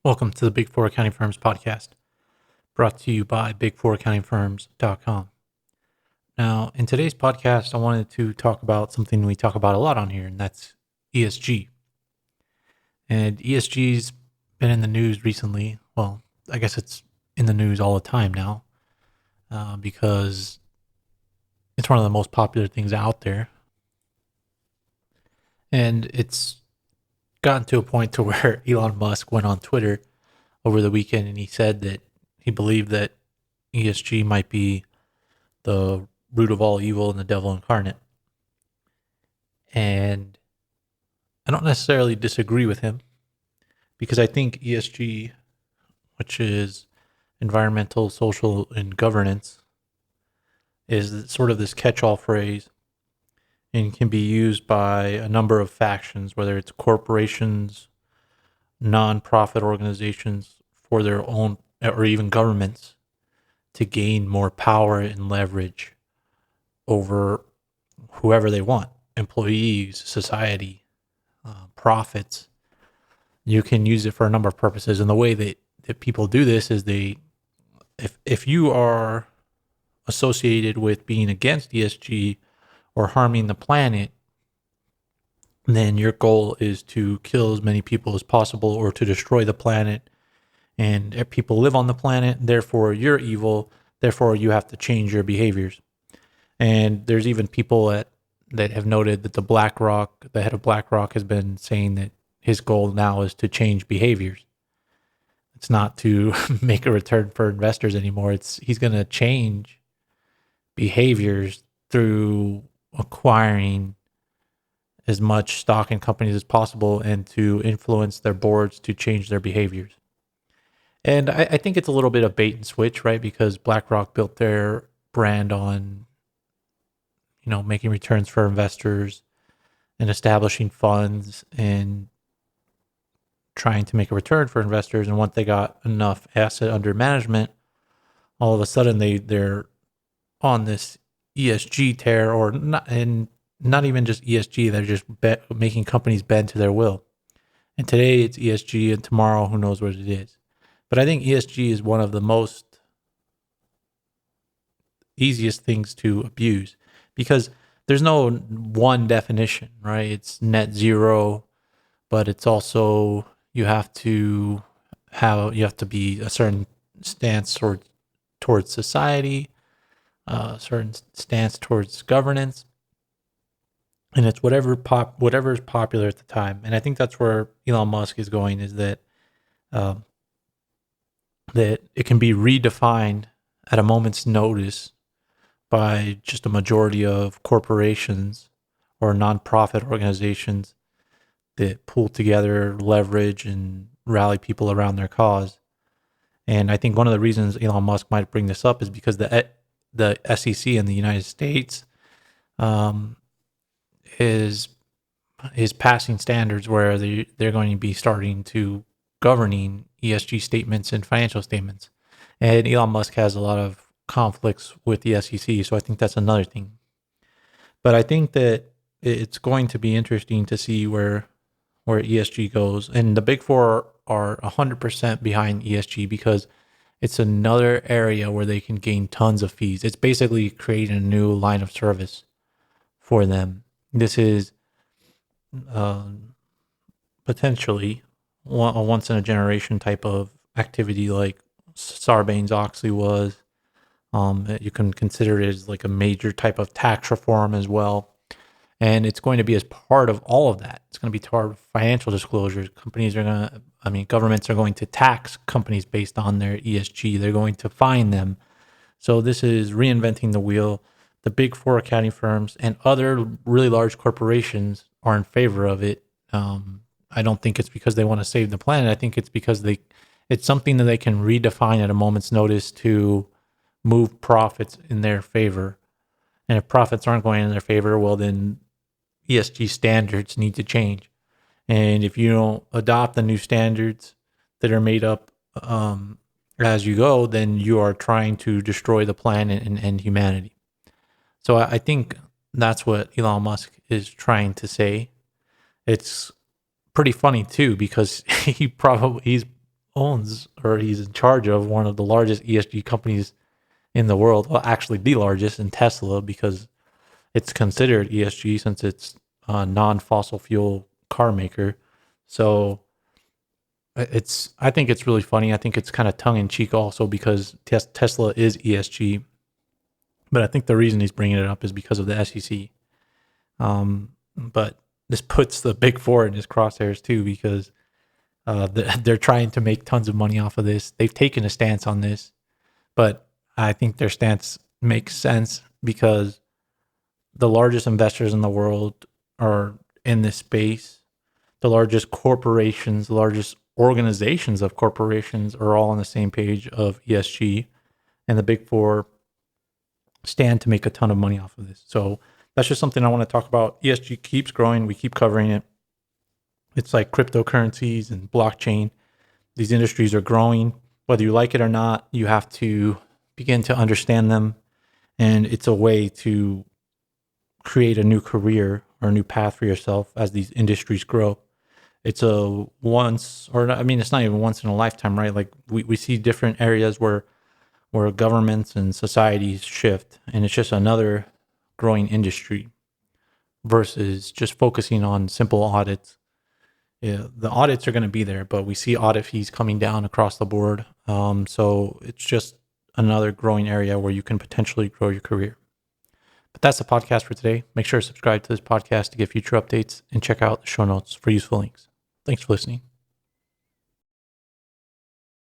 Welcome to the Big Four Accounting Firms podcast, brought to you by big4accountingfirms.com. Now, in today's podcast, I wanted to talk about something we talk about a lot on here, and that's ESG. And ESG's been in the news recently. Well, I guess it's in the news all the time now because it's one of the most popular things out there. And it's gotten to a point to where Elon Musk went on Twitter over the weekend and he said that he believed that ESG might be the root of all evil and the devil incarnate. And I don't necessarily disagree with him because I think ESG, which is environmental, social, and governance, is sort of this catch-all phrase and can be used by a number of factions, whether it's corporations, non-profit organizations for their own, or even governments, to gain more power and leverage over whoever they want, employees, society, profits. You can use it for a number of purposes. And the way that people do this is if you are associated with being against ESG or harming the planet, then your goal is to kill as many people as possible or to destroy the planet. And if people live on the planet, therefore you're evil, therefore you have to change your behaviors. And there's even people that have noted that the head of BlackRock has been saying that his goal now is to change behaviors. It's not to make a return for investors anymore. He's going to change behaviors through acquiring as much stock in companies as possible and to influence their boards to change their behaviors. And I think it's a little bit of bait and switch, right? Because BlackRock built their brand on, making returns for investors and establishing funds and trying to make a return for investors. And once they got enough asset under management, all of a sudden they're on this ESG tear, or not, and not even just ESG. They're just making companies bend to their will. And today it's ESG, and tomorrow who knows what it is. But I think ESG is one of the most easiest things to abuse because there's no one definition, right? It's net zero, but it's also you have to be a certain stance towards society, a certain stance towards governance, and it's whatever is popular at the time. And I think that's where Elon Musk is going, is that that it can be redefined at a moment's notice by just a majority of corporations or nonprofit organizations that pull together, leverage, and rally people around their cause. And I think one of the reasons Elon Musk might bring this up is because the SEC in the United States is passing standards where they're going to be starting to governing ESG statements and financial statements. And Elon Musk has a lot of conflicts with the SEC, so I think that's another thing. But I think that it's going to be interesting to see where ESG goes. And the Big Four are 100% behind ESG because it's another area where they can gain tons of fees. It's basically creating a new line of service for them. This is potentially a once in a generation type of activity like Sarbanes-Oxley was. You can consider it as like a major type of tax reform as well. And it's going to be as part of all of that. It's going to be part of financial disclosures. Governments are going to tax companies based on their ESG. They're going to fine them. So this is reinventing the wheel. The Big Four accounting firms and other really large corporations are in favor of it. I don't think it's because they want to save the planet. I think it's because it's something that they can redefine at a moment's notice to move profits in their favor. And if profits aren't going in their favor, well, then ESG standards need to change. And if you don't adopt the new standards that are made up as you go, then you are trying to destroy the planet and humanity. So I think that's what Elon Musk is trying to say. It's pretty funny too, because he's owns or he's in charge of one of the largest ESG companies in the world. Well, actually, the largest in Tesla because it's considered ESG since it's a non-fossil fuel car maker. So I think it's really funny. I think it's kind of tongue in cheek also because Tesla is ESG, but I think the reason he's bringing it up is because of the SEC. But this puts the big four in his crosshairs too because they're trying to make tons of money off of this. They've taken a stance on this, but I think their stance makes sense because the largest investors in the world are in this space. The largest corporations, the largest organizations of corporations are all on the same page of ESG, and the big four stand to make a ton of money off of this. So that's just something I want to talk about. ESG keeps growing. We keep covering it. It's like cryptocurrencies and blockchain. These industries are growing. Whether you like it or not, you have to begin to understand them. And it's a way to create a new career or a new path for yourself as these industries grow. It's a once, or I mean, it's not even once in a lifetime, right? Like we see different areas where governments and societies shift, and it's just another growing industry versus just focusing on simple audits. Yeah, the audits are going to be there, but we see audit fees coming down across the board. So it's just another growing area where you can potentially grow your career. But that's the podcast for today. Make sure to subscribe to this podcast to get future updates and check out the show notes for useful links. Thanks for listening.